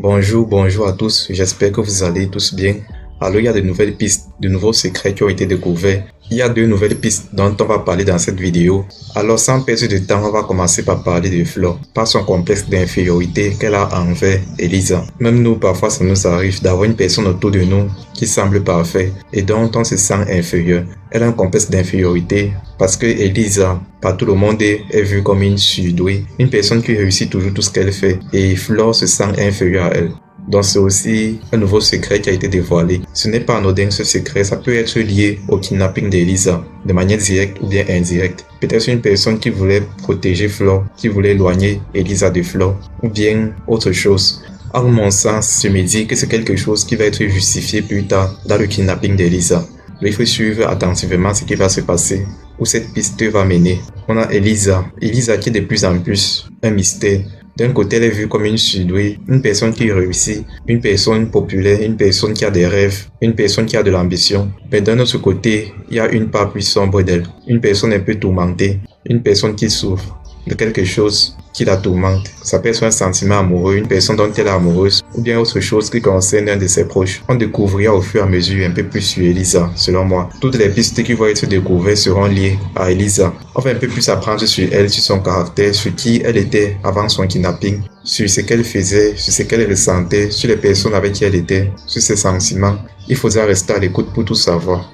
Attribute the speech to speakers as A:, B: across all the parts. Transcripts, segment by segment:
A: Bonjour à tous, j'espère que vous allez tous bien. Alors il y a de nouvelles pistes, de nouveaux secrets qui ont été découverts. Il y a deux nouvelles pistes dont on va parler dans cette vidéo. Alors sans perdre de temps, on va commencer par parler de Flor, par son complexe d'infériorité qu'elle a envers Elisa. Même nous, parfois ça nous arrive d'avoir une personne autour de nous qui semble parfaite et dont on se sent inférieur. Elle a un complexe d'infériorité parce que Elisa, par tout le monde, est vue comme une surdouée, une personne qui réussit toujours tout ce qu'elle fait et Flor se sent inférieure à elle. Donc c'est aussi un nouveau secret qui a été dévoilé. Ce n'est pas anodin ce secret, ça peut être lié au kidnapping d'Elisa, de manière directe ou bien indirecte. Peut-être une personne qui voulait protéger Flor, qui voulait éloigner Elisa de Flor, ou bien autre chose. À mon sens, je me dis que c'est quelque chose qui va être justifié plus tard dans le kidnapping d'Elisa. Il faut suivre attentivement ce qui va se passer, où cette piste va mener. On a Elisa qui est de plus en plus un mystère. D'un côté, elle est vue comme une surdouée, une personne qui réussit, une personne populaire, une personne qui a des rêves, une personne qui a de l'ambition. Mais d'un autre côté, il y a une part plus sombre d'elle, une personne un peu tourmentée, une personne qui souffre de quelque chose qui la tourmente. Ça peut être un sentiment amoureux, une personne dont elle est amoureuse, ou bien autre chose qui concerne un de ses proches. On découvrira au fur et à mesure un peu plus sur Elisa, selon moi. Toutes les pistes qui vont être découvertes seront liées à Elisa. On va un peu plus apprendre sur elle, sur son caractère, sur qui elle était avant son kidnapping, sur ce qu'elle faisait, sur ce qu'elle ressentait, sur les personnes avec qui elle était, sur ses sentiments. Il faudra rester à l'écoute pour tout savoir.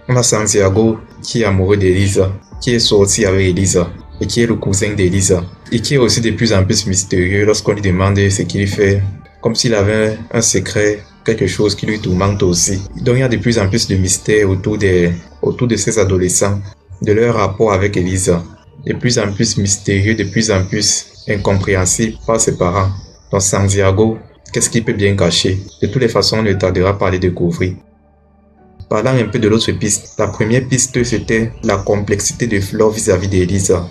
A: On a Santiago qui est amoureux d'Elisa, qui est sorti avec Elisa et qui est le cousin d'Elisa et qui est aussi de plus en plus mystérieux lorsqu'on lui demande ce qu'il fait, comme s'il avait un secret, quelque chose qui lui tourmente aussi. Donc il y a de plus en plus de mystères autour de ces adolescents, de leur rapport avec Elisa, de plus en plus mystérieux, de plus en plus incompréhensible par ses parents. Donc Santiago, qu'est-ce qu'il peut bien cacher? De toutes les façons, on ne tardera pas à les découvrir. Parlant un peu de l'autre piste, la première piste c'était la complexité de Flor vis-à-vis d'Elisa.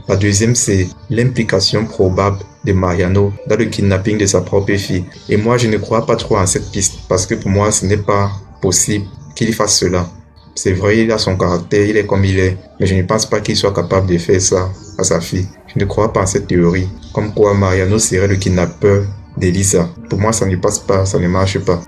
A: La deuxième c'est l'implication probable de Mariano dans le kidnapping de sa propre fille. Et moi je ne crois pas trop en cette piste parce que pour moi ce n'est pas possible qu'il fasse cela. C'est vrai, il a son caractère, il est comme il est, mais je ne pense pas qu'il soit capable de faire ça à sa fille. Je ne crois pas en cette théorie, comme quoi Mariano serait le kidnappeur d'Elisa. Pour moi ça ne passe pas, ça ne marche pas.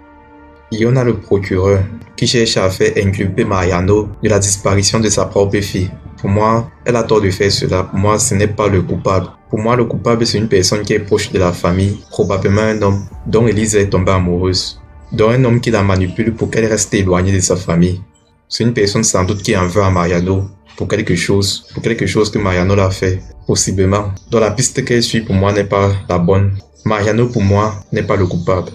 A: Et on a le procureur qui cherche à faire inculper Mariano de la disparition de sa propre fille. Pour moi, elle a tort de faire cela. Pour moi, ce n'est pas le coupable. Pour moi, le coupable, c'est une personne qui est proche de la famille, probablement un homme dont Elisa est tombée amoureuse, dont un homme qui la manipule pour qu'elle reste éloignée de sa famille. C'est une personne sans doute qui en veut à Mariano pour quelque chose que Mariano l'a fait, possiblement. Donc la piste qu'elle suit pour moi n'est pas la bonne. Mariano pour moi n'est pas le coupable.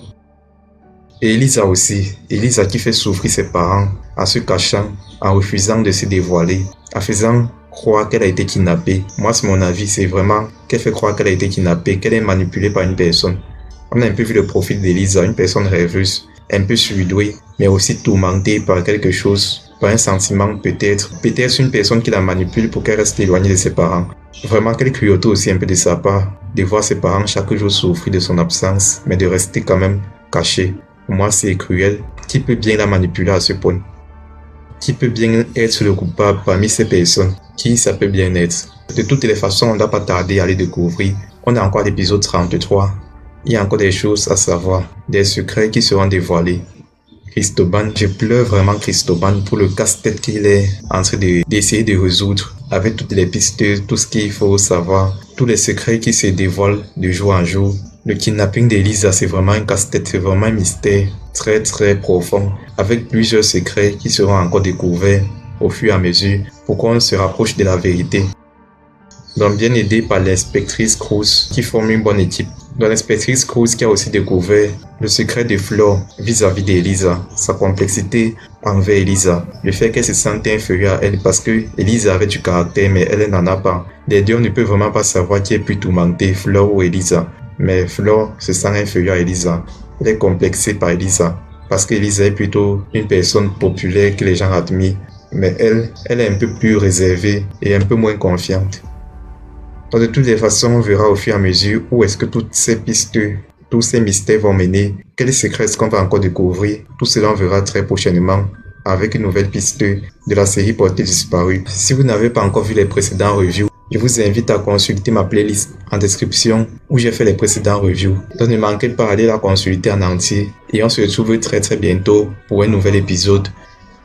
A: Et Elisa aussi, Elisa qui fait souffrir ses parents en se cachant, en refusant de se dévoiler, en faisant croire qu'elle a été kidnappée. Moi, c'est mon avis, c'est vraiment qu'elle fait croire qu'elle a été kidnappée, qu'elle est manipulée par une personne. On a un peu vu le profil d'Elisa, une personne rêveuse, un peu surdouée, mais aussi tourmentée par quelque chose, par un sentiment peut-être une personne qui la manipule pour qu'elle reste éloignée de ses parents. Vraiment, quelle cruauté aussi un peu de sa part, de voir ses parents chaque jour souffrir de son absence, mais de rester quand même cachée. Pour moi, c'est cruel. Qui peut bien la manipuler à ce point? Qui peut bien être le coupable parmi ces personnes? Qui ça peut bien être? De toutes les façons, on ne doit pas tarder à les découvrir. On a encore l'épisode 33. Il y a encore des choses à savoir, des secrets qui seront dévoilés. Cristoban, je pleure vraiment Cristoban pour le casse-tête qu'il est en train d'essayer de résoudre avec toutes les pistes, tout ce qu'il faut savoir, tous les secrets qui se dévoilent de jour en jour. Le kidnapping d'Elisa, c'est vraiment un casse-tête, c'est vraiment un mystère très très profond, avec plusieurs secrets qui seront encore découverts au fur et à mesure pour qu'on se rapproche de la vérité. Donc bien aidé par l'inspectrice Cruz qui forme une bonne équipe. Donc l'inspectrice Cruz qui a aussi découvert le secret de Flor vis-à-vis d'Elisa, sa complexité envers Elisa, le fait qu'elle se sentait inférieure à elle parce que Elisa avait du caractère mais elle n'en a pas. Les deux, on ne peut vraiment pas savoir qui est plus tourmenté, Flor ou Elisa. Mais Flor se sent inférieure à Elisa. Elle est complexée par Elisa parce qu'Elisa est plutôt une personne populaire que les gens admirent. Mais elle est un peu plus réservée et un peu moins confiante. Donc de toutes les façons, on verra au fur et à mesure où est-ce que toutes ces pistes, tous ces mystères vont mener. Quels secrets est-ce qu'on va encore découvrir? Tout cela on verra très prochainement avec une nouvelle piste de la série Portée disparue. Si vous n'avez pas encore vu les précédents reviews, Je vous invite à consulter ma playlist en description où j'ai fait les précédents reviews. Donc ne manquez pas d'aller la consulter en entier. Et on se retrouve très bientôt pour un nouvel épisode.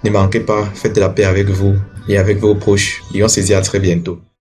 A: Ne manquez pas, faites la paix avec vous et avec vos proches. Et on se dit à très bientôt.